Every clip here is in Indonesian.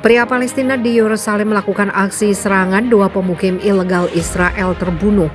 Pria Palestina di Yerusalem melakukan aksi serangan, dua pemukim ilegal Israel terbunuh.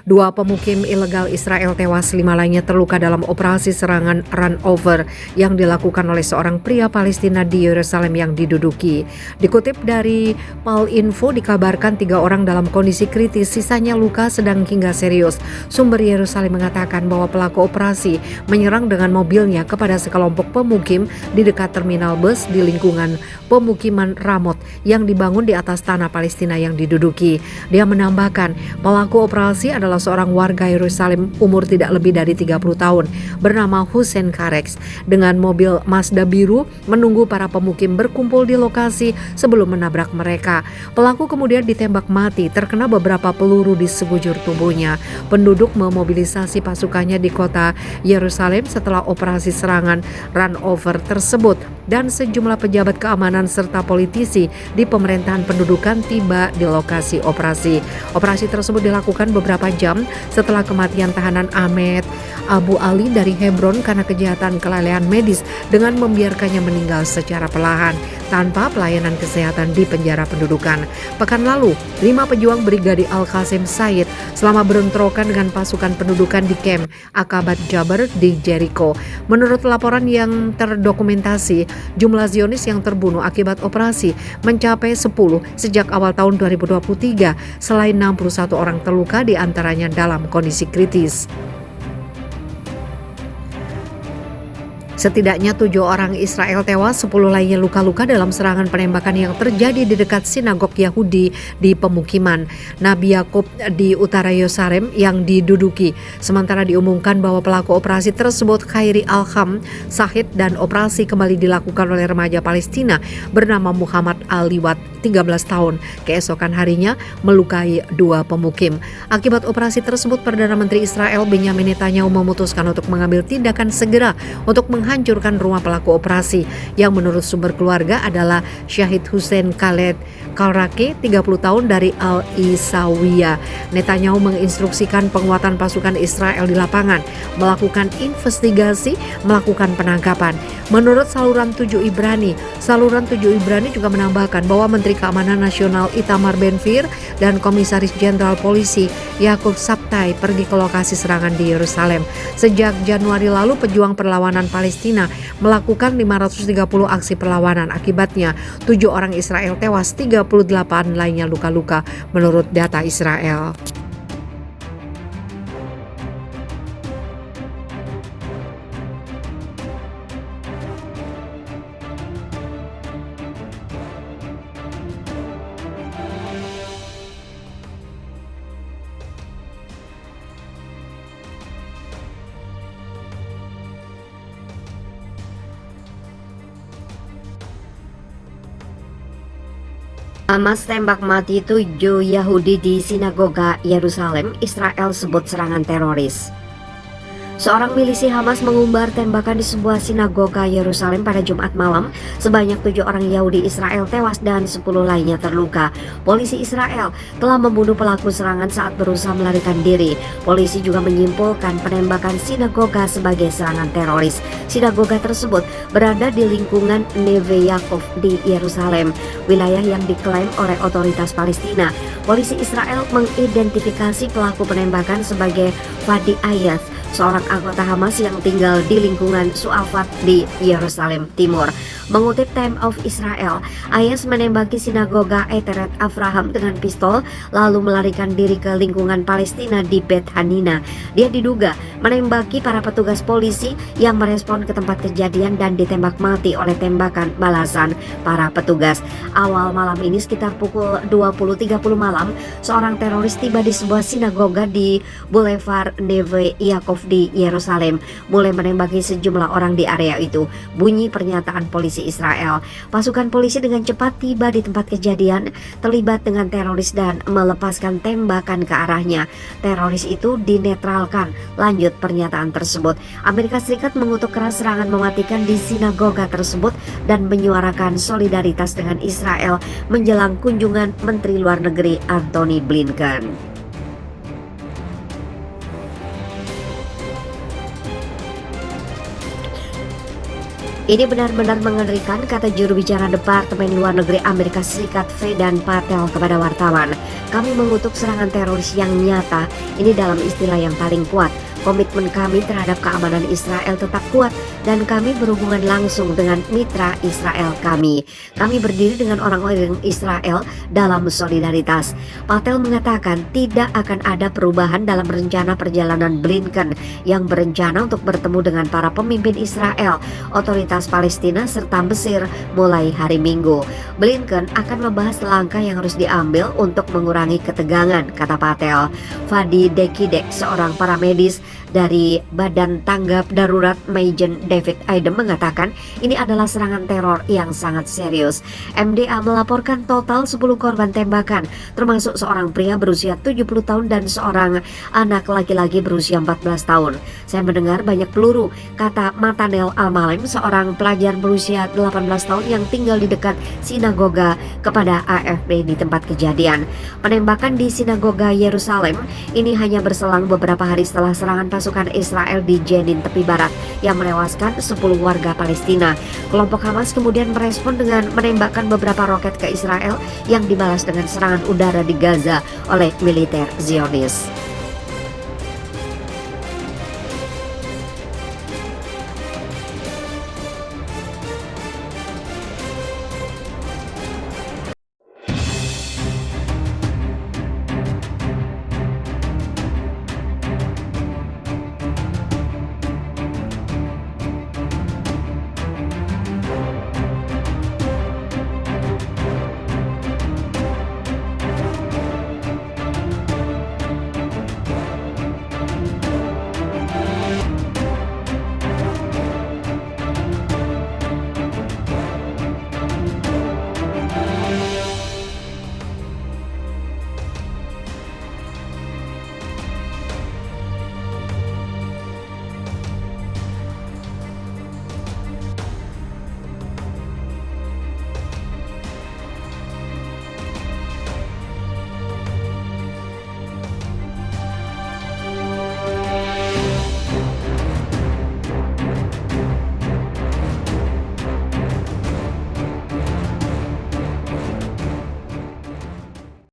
Dua pemukim ilegal Israel tewas, 5 lainnya terluka dalam operasi serangan run over yang dilakukan oleh seorang pria Palestina di Yerusalem yang diduduki. Dikutip dari Palinfo, dikabarkan 3 orang dalam kondisi kritis, sisanya luka sedang hingga serius. Sumber Yerusalem mengatakan bahwa pelaku operasi menyerang dengan mobilnya kepada sekelompok pemukim di dekat terminal bus di lingkungan pemukiman Ramot yang dibangun di atas tanah Palestina yang diduduki. Dia menambahkan, pelaku operasi adalah seorang warga Yerusalem umur tidak lebih dari 30 tahun bernama Hussein Kareks dengan mobil Mazda biru menunggu para pemukim berkumpul di lokasi sebelum menabrak mereka. Pelaku kemudian ditembak mati, terkena beberapa peluru di sekujur tubuhnya. Penduduk memobilisasi pasukannya di kota Yerusalem setelah operasi serangan run over tersebut, dan sejumlah pejabat keamanan serta politisi di pemerintahan pendudukan tiba di lokasi operasi. Operasi tersebut dilakukan beberapa jam setelah kematian tahanan Ahmed Abu Ali dari Hebron karena kejahatan kelalaian medis dengan membiarkannya meninggal secara perlahan tanpa pelayanan kesehatan di penjara pendudukan. Pekan lalu, 5 pejuang Brigadi Al-Qasim Said selama berontrokan dengan pasukan pendudukan di kamp Akabat Jaber di Jericho. Menurut laporan yang terdokumentasi, jumlah Zionis yang terbunuh akibat operasi mencapai 10 sejak awal tahun 2023, selain 61 orang terluka di antaranya dalam kondisi kritis. Setidaknya 7 orang Israel tewas, 10 lainnya luka-luka dalam serangan penembakan yang terjadi di dekat sinagog Yahudi di pemukiman Nabi Yakub di utara Yerusalem yang diduduki. Sementara diumumkan bahwa pelaku operasi tersebut Khairi Alham Sahid, dan operasi kembali dilakukan oleh remaja Palestina bernama Muhammad Aliwat 13 tahun. Keesokan harinya melukai 2 pemukim. Akibat operasi tersebut, Perdana Menteri Israel Benyamin Netanyahu memutuskan untuk mengambil tindakan segera untuk menghancurkan rumah pelaku operasi yang menurut sumber keluarga adalah Syahid Hussein Khaled Kalrake, 30 tahun dari Al-Isawiyah. Netanyahu menginstruksikan penguatan pasukan Israel di lapangan, melakukan investigasi, melakukan penangkapan. Menurut saluran 7 Ibrani juga menambahkan bahwa Menteri Keamanan Nasional Itamar Ben-Gvir dan Komisaris Jenderal Polisi Yakub Sabtai pergi ke lokasi serangan di Yerusalem. Sejak Januari lalu, pejuang perlawanan Palestina melakukan 530 aksi perlawanan. Akibatnya 7 orang Israel tewas, 38 lainnya luka-luka menurut data Israel. Hamas tembak mati 7 Yahudi di sinagoga Yerusalem. Israel sebut serangan teroris. Seorang milisi Hamas mengumbar tembakan di sebuah sinagoga Yerusalem pada Jumat malam. Sebanyak 7 orang Yahudi Israel tewas dan 10 lainnya terluka. Polisi Israel telah membunuh pelaku serangan saat berusaha melarikan diri. Polisi juga menyimpulkan penembakan sinagoga sebagai serangan teroris. Sinagoga tersebut berada di lingkungan Neve Yaakov di Yerusalem, wilayah yang diklaim oleh otoritas Palestina. Polisi Israel mengidentifikasi pelaku penembakan sebagai Fadi Ayaz, seorang anggota Hamas yang tinggal di lingkungan Su'afat di Yerusalem Timur. Mengutip Time of Israel, Ayaz menembaki sinagoga Eteret Avraham dengan pistol lalu melarikan diri ke lingkungan Palestina di Bet Hanina. Dia diduga menembaki para petugas polisi yang merespon ke tempat kejadian dan ditembak mati oleh tembakan balasan para petugas. Awal malam ini sekitar pukul 20.30 malam, seorang teroris tiba di sebuah sinagoga di Boulevard Neve Yaakov di Yerusalem mulai menembaki sejumlah orang di area itu, bunyi pernyataan polisi Israel. Pasukan polisi dengan cepat tiba di tempat kejadian, terlibat dengan teroris dan melepaskan tembakan ke arahnya. Teroris itu dinetralkan. Lanjut pernyataan tersebut. Amerika Serikat mengutuk keras serangan mematikan di sinagoga tersebut dan menyuarakan solidaritas dengan Israel menjelang kunjungan Menteri Luar Negeri Antony Blinken. Ini benar-benar mengerikan, kata juru bicara Departemen Luar Negeri Amerika Serikat Vedant Patel kepada wartawan. Kami mengutuk serangan teroris yang nyata, ini dalam istilah yang paling kuat. Komitmen kami terhadap keamanan Israel tetap kuat dan kami berhubungan langsung dengan mitra Israel kami. Kami berdiri dengan orang-orang Israel dalam solidaritas. Patel mengatakan tidak akan ada perubahan dalam rencana perjalanan Blinken yang berencana untuk bertemu dengan para pemimpin Israel, otoritas Palestina serta Mesir mulai hari Minggu. Blinken akan membahas langkah yang harus diambil untuk mengurangi ketegangan, kata Patel. Fadi Dekidek, seorang paramedis dari Badan Tanggap Darurat Majen David Adem, mengatakan ini adalah serangan teror yang sangat serius. MDA melaporkan total 10 korban tembakan, termasuk seorang pria berusia 70 tahun dan seorang anak laki-laki berusia 14 tahun. Saya mendengar banyak peluru, kata Matanel Al-Malem, seorang pelajar berusia 18 tahun yang tinggal di dekat sinagoga, kepada AFP di tempat kejadian. Penembakan di sinagoga Yerusalem ini hanya berselang beberapa hari setelah serangan pasukan Israel di Jenin tepi barat yang menewaskan 10 warga Palestina. Kelompok Hamas kemudian merespon dengan menembakkan beberapa roket ke Israel yang dibalas dengan serangan udara di Gaza oleh militer Zionis.